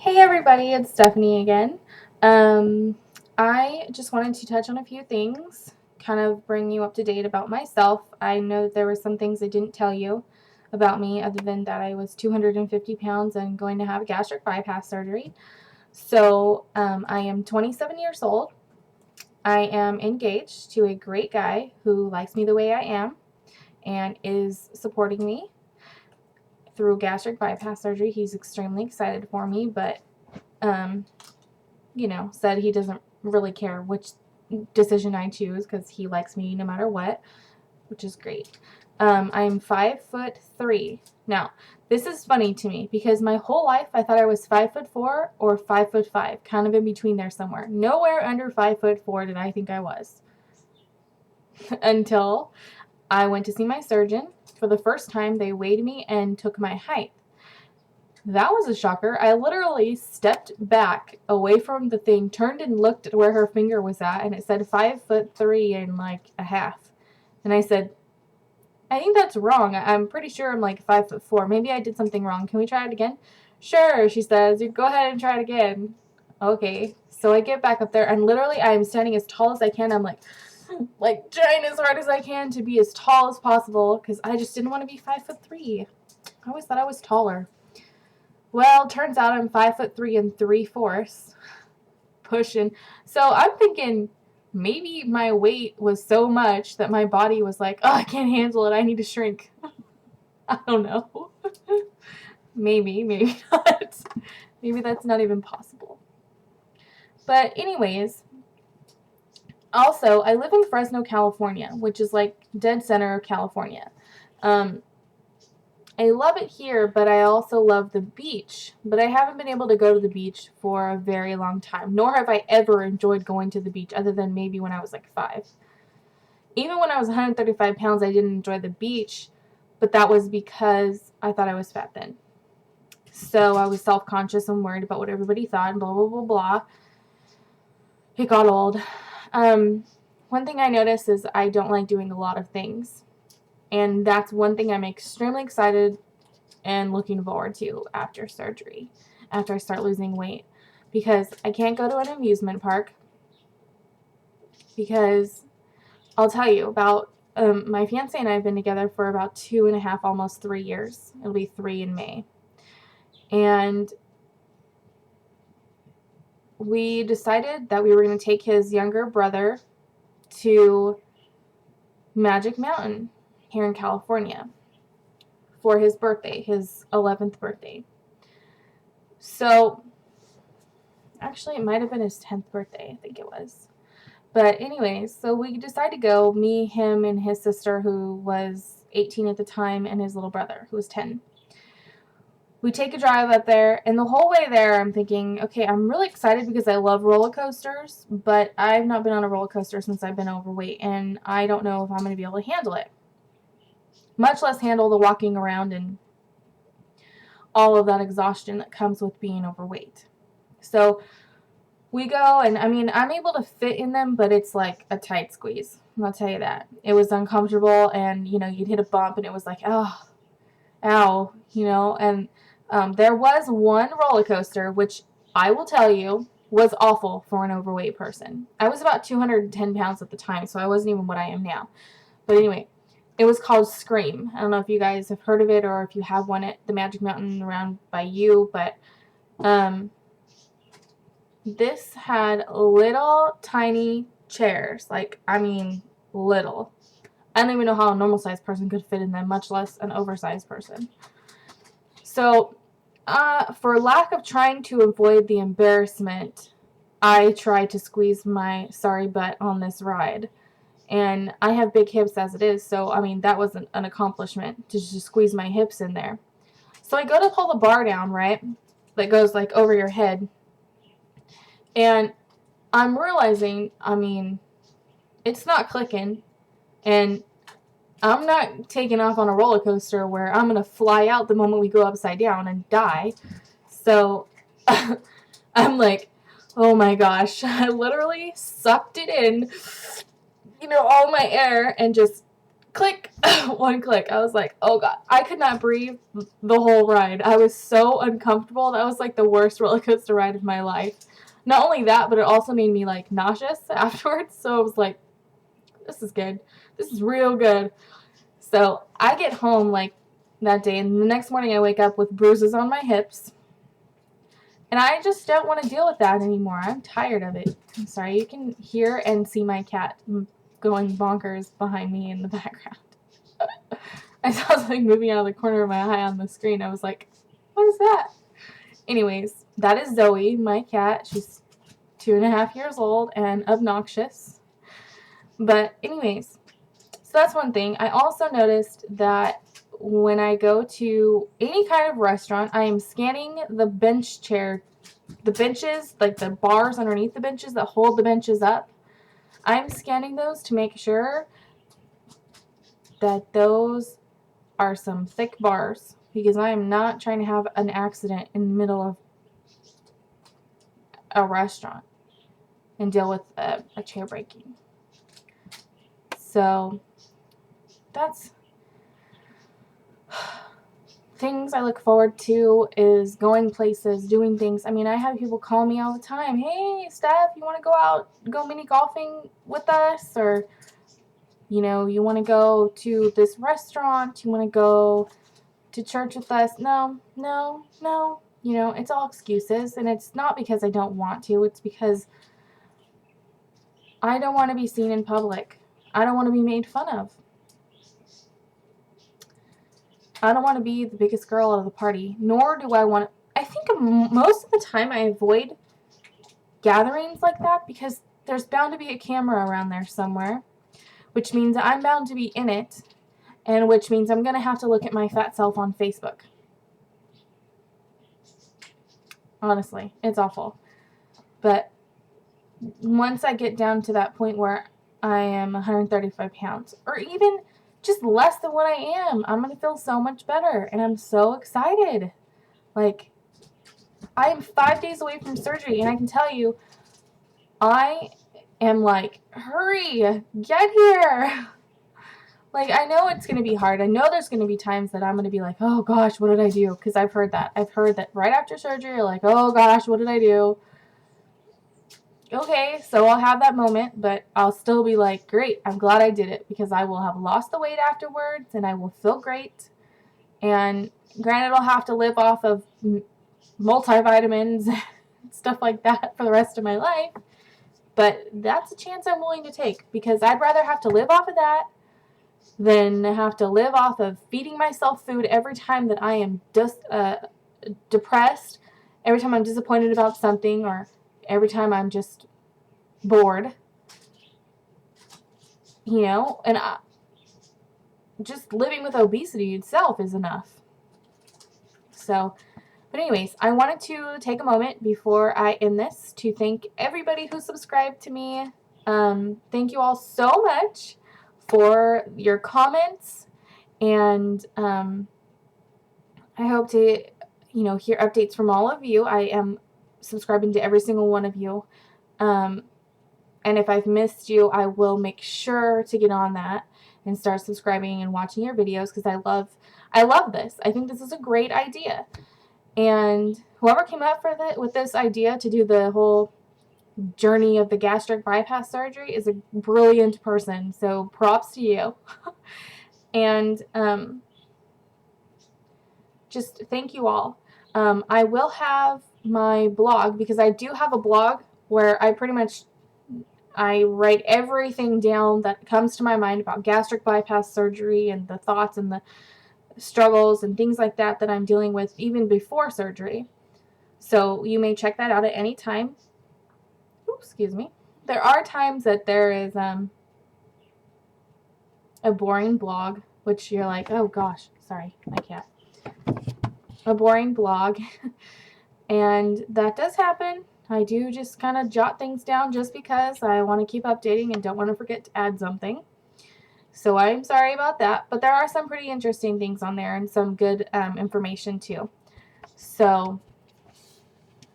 Hey everybody, it's Stephanie again. Um, I just wanted to touch on a few things, kind of bring you up to date about myself. I know that there were some things I didn't tell you about me other than that I was 250 pounds and going to have a gastric bypass surgery. I am 27 years old. I am engaged to a great guy who likes me the way I am and is supporting me through gastric bypass surgery. He's extremely excited for me, but um, said he doesn't really care which decision I choose because he likes me no matter what, which is great. I'm 5'3". Now, this is funny to me because my whole life I thought I was 5'4" or 5'5", kind of in between there somewhere. Nowhere under 5'4" did I think I was until I went to see my surgeon. For the first time, they weighed me and took my height. That was a shocker. I literally stepped back away from the thing, turned and looked at where her finger was at, and it said 5'3" and like a half. And I said, I think that's wrong. I'm pretty sure I'm like 5'4". Maybe I did something wrong. Can we try it again? Sure, she says. You go ahead and try it again. Okay. So I get back up there, and literally I'm standing as tall as I can. I'm like trying as hard as I can to be as tall as possible because I just didn't want to be 5'3". I always thought I was taller. Well, turns out I'm 5'3" and 3/4, pushing. So I'm thinking maybe my weight was so much that my body was like, oh, I can't handle it. I need to shrink. I don't know. Maybe not. Maybe that's not even possible. But anyways, also I live in Fresno, California, which is like dead center of California. I love it here, but I also love the beach. But I haven't been able to go to the beach for a very long time, nor have I ever enjoyed going to the beach other than maybe when I was like 5. Even when I was 135 pounds, I didn't enjoy the beach, but that was because I thought I was fat then. So I was self-conscious and worried about what everybody thought and blah, blah, blah, blah. It got old. One thing I noticed is I don't like doing a lot of things. And that's one thing I'm extremely excited and looking forward to after surgery, after I start losing weight. Because I can't go to an amusement park. Because I'll tell you about my fiance and I have been together for about 2.5, almost 3 years. It'll be 3 in May. And we decided that we were going to take his younger brother to Magic Mountain here in California for his birthday, his 11th birthday. So, actually, it might have been his 10th birthday, I think it was. But anyways, so we decided to go, me, him, and his sister, who was 18 at the time, and his little brother, who was 10. We take a drive up there, and the whole way there, I'm thinking, okay, I'm really excited because I love roller coasters, but I've not been on a roller coaster since I've been overweight, and I don't know if I'm going to be able to handle it. Much less handle the walking around and all of that exhaustion that comes with being overweight. So we go, and I mean, I'm able to fit in them, but it's like a tight squeeze. I'll tell you that. It was uncomfortable, and, you'd hit a bump, and it was like, oh, ow, and there was one roller coaster, which I will tell you was awful for an overweight person. I was about 210 pounds at the time, so I wasn't even what I am now. But anyway, it was called Scream. I don't know if you guys have heard of it or if you have one at the Magic Mountain around by you, but this had little tiny chairs. Little. I don't even know how a normal sized person could fit in them, much less an oversized person. So, for lack of trying to avoid the embarrassment, I tried to squeeze my sorry butt on this ride. And I have big hips as it is, so, that wasn't an accomplishment to just squeeze my hips in there. So I go to pull the bar down, right? That goes, like, over your head. And I'm realizing, it's not clicking. And I'm not taking off on a roller coaster where I'm going to fly out the moment we go upside down and die. So I'm like, oh my gosh. I literally sucked it in, all my air, and just click, one click. I was like, oh God, I could not breathe the whole ride. I was so uncomfortable. That was like the worst roller coaster ride of my life. Not only that, but it also made me like nauseous afterwards. So I was like, this is good. This is real good. So I get home like that day, and the next morning I wake up with bruises on my hips. And I just don't want to deal with that anymore. I'm tired of it. I'm sorry. You can hear and see my cat going bonkers behind me in the background. I saw something moving out of the corner of my eye on the screen. I was like, what is that? Anyways, that is Zoe, my cat. She's 2.5 years old and obnoxious. But anyways, so that's one thing. I also noticed that when I go to any kind of restaurant, I am scanning the benches, like the bars underneath the benches that hold the benches up. I'm scanning those to make sure that those are some thick bars, because I am not trying to have an accident in the middle of a restaurant and deal with a chair breaking. So that's things I look forward to, is going places, doing things. I mean, I have people call me all the time. Hey, Steph, you want to go mini golfing with us? Or, you want to go to this restaurant? You want to go to church with us? No. It's all excuses. And it's not because I don't want to. It's because I don't want to be seen in public. I don't want to be made fun of. I don't want to be the biggest girl out of the party, nor do I want to. I think most of the time I avoid gatherings like that because there's bound to be a camera around there somewhere, which means I'm bound to be in it, and which means I'm going to have to look at my fat self on Facebook. Honestly, it's awful. But once I get down to that point where I am 135 pounds, or even just less than what I am, I'm going to feel so much better, and I'm so excited. Like, I am 5 days away from surgery, and I can tell you, I am like, hurry, get here. Like, I know it's going to be hard. I know there's going to be times that I'm going to be like, oh gosh, what did I do? Because I've heard that. I've heard that right after surgery, you're like, oh gosh, what did I do? Okay, so I'll have that moment, but I'll still be like, great, I'm glad I did it, because I will have lost the weight afterwards, and I will feel great. And granted, I'll have to live off of multivitamins and stuff like that for the rest of my life, but that's a chance I'm willing to take, because I'd rather have to live off of that than have to live off of feeding myself food every time that I am just depressed, every time I'm disappointed about something, or every time I'm just bored, and just living with obesity itself is enough. So, but anyways, I wanted to take a moment before I end this to thank everybody who subscribed to me. Thank you all so much for your comments, and I hope to, hear updates from all of you. I am subscribing to every single one of you. And if I've missed you, I will make sure to get on that and start subscribing and watching your videos, because I love this. I think this is a great idea. And whoever came up with this idea to do the whole journey of the gastric bypass surgery is a brilliant person. So props to you. And just thank you all. I will have my blog, because I do have a blog where I write everything down that comes to my mind about gastric bypass surgery, and the thoughts and the struggles and things like that I'm dealing with even before surgery. So you may check that out at any time. Ooh, excuse me. There are times that there is a boring blog, which you're like, oh gosh, sorry, my cat. A boring blog. And that does happen. I do just kind of jot things down just because I want to keep updating and don't want to forget to add something. So I'm sorry about that, but there are some pretty interesting things on there and some good information too. So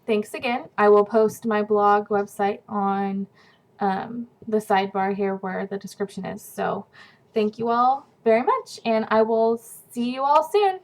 thanks again. I will post my blog website on the sidebar here where the description is. So thank you all very much, and I will see you all soon.